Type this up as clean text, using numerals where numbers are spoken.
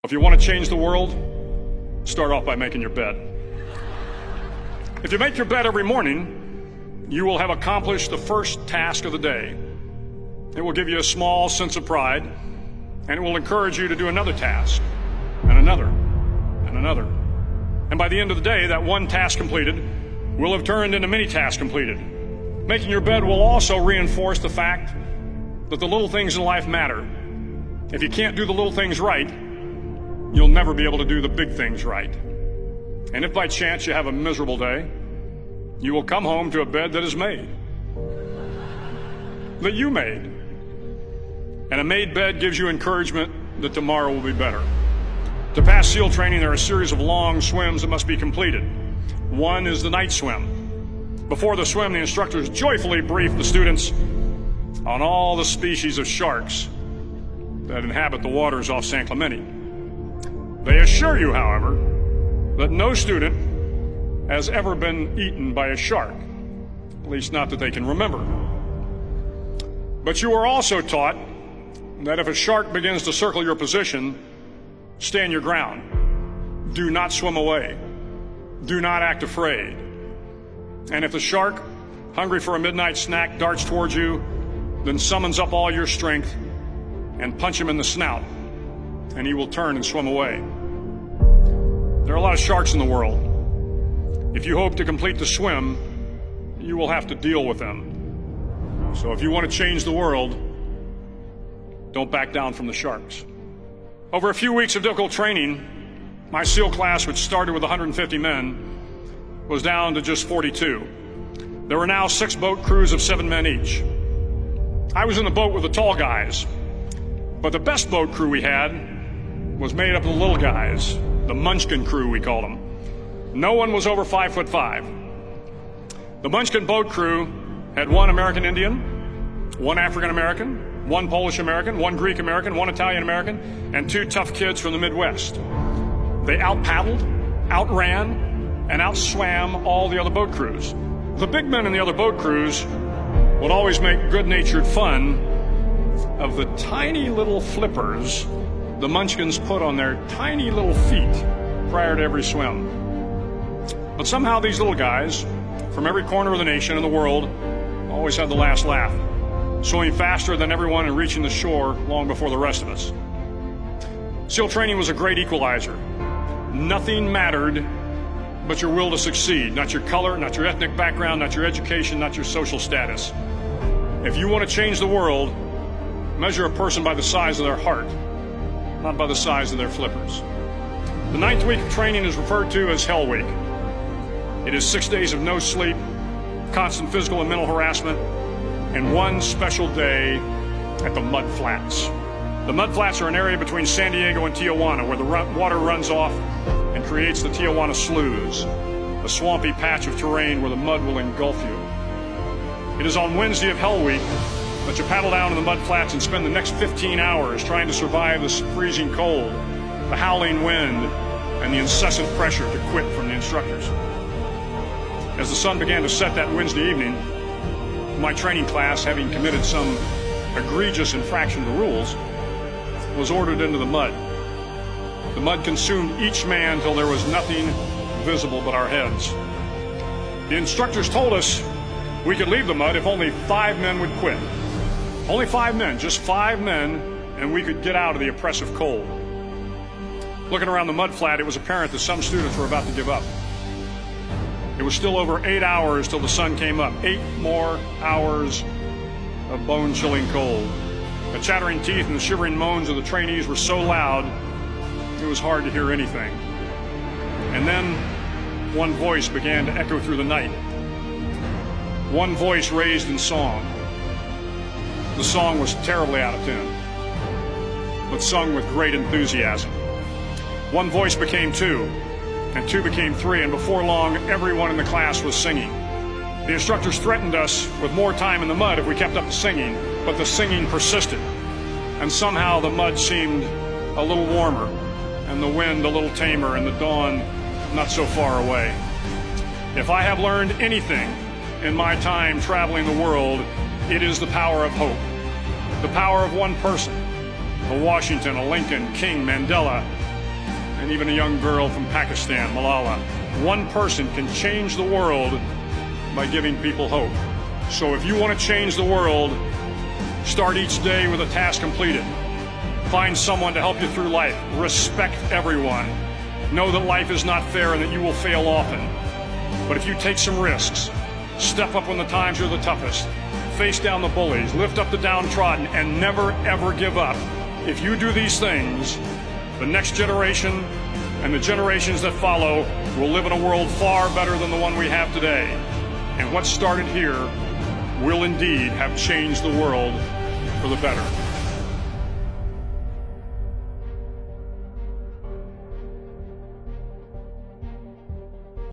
If you want to change the world, start off by making your bed. If you make your bed every morning, you will have accomplished the first task of the day. It will give you a small sense of pride, and it will encourage you to do another task, and another, and another. And by the end of the day, that one task completed will have turned into many tasks completed. Making your bed will also reinforce the fact that the little things in life matter. If you can't do the little things right, you'll never be able to do the big things right. And if by chance you have a miserable day, you will come home to a bed that is made, that you made. And a made bed gives you encouragement that tomorrow will be better. To pass SEAL training, there are a series of long swims that must be completed. One is the night swim. Before the swim, the instructors joyfully brief the students on all the species of sharks that inhabit the waters off San Clemente. They assure you, however, that no student has ever been eaten by a shark, at least not that they can remember. But you are also taught that if a shark begins to circle your position, stand your ground. Do not swim away. Do not act afraid. And if the shark, hungry for a midnight snack, darts towards you, then summons up all your strength and punch him in the snout, and he will turn and swim away. There are a lot of sharks in the world. If you hope to complete the swim, you will have to deal with them. So if you want to change the world, don't back down from the sharks. Over a few weeks of difficult training, my SEAL class, which started with 150 men, was down to just 42. There were now 6 boat crews of 7 men each. I was in the boat with the tall guys, but the best boat crew we had was made up of the little guys, the Munchkin crew, we called them. No one was over 5'5". The Munchkin boat crew had 1 American Indian, 1 African American, 1 Polish American, 1 Greek American, 1 Italian American, and 2 tough kids from the Midwest. They out-paddled, outran, and outswam all the other boat crews. The big men in the other boat crews would always make good-natured fun of the tiny little flippers the Munchkins put on their tiny little feet prior to every swim. But somehow these little guys from every corner of the nation and the world always had the last laugh, swimming faster than everyone and reaching the shore long before the rest of us. SEAL training was a great equalizer. Nothing mattered but your will to succeed, not your color, not your ethnic background, not your education, not your social status. If you want to change the world, measure a person by the size of their heart, not by the size of their flippers. The 9th week of training is referred to as Hell Week. It is 6 days of no sleep, constant physical and mental harassment, and 1 special day at the Mud Flats. The Mud Flats are an area between San Diego and Tijuana where the water runs off and creates the Tijuana Sloughs, a swampy patch of terrain where the mud will engulf you. It is on Wednesday of Hell Week that you paddle down to the Mud Flats and spend the next 15 hours trying to survive the freezing cold, the howling wind, and the incessant pressure to quit from the instructors. As the sun began to set that Wednesday evening, my training class, having committed some egregious infraction of the rules, was ordered into the mud. The mud consumed each man till there was nothing visible but our heads. The instructors told us we could leave the mud if only 5 men would quit. Only 5 men, just 5 men, and we could get out of the oppressive cold. Looking around the mud flat, it was apparent that some students were about to give up. It was still over 8 hours till the sun came up. 8 more hours of bone-chilling cold. The chattering teeth and the shivering moans of the trainees were so loud, it was hard to hear anything. And then one voice began to echo through the night. One voice raised in song. The song was terribly out of tune, but sung with great enthusiasm. One voice became 2, and 2 became 3, and before long, everyone in the class was singing. The instructors threatened us with more time in the mud if we kept up the singing, but the singing persisted, and somehow the mud seemed a little warmer, and the wind a little tamer, and the dawn not so far away. If I have learned anything in my time traveling the world, it is the power of hope, the power of one person, a Washington, a Lincoln, King, Mandela, and even a young girl from Pakistan, Malala. One person can change the world by giving people hope. So if you want to change the world, start each day with a task completed. Find someone to help you through life. Respect everyone. Know that life is not fair and that you will fail often. But if you take some risks, step up when the times are the toughest, face down the bullies, lift up the downtrodden, and never ever give up. If you do these things, the next generation and the generations that follow will live in a world far better than the one we have today. And what started here will indeed have changed the world for the better.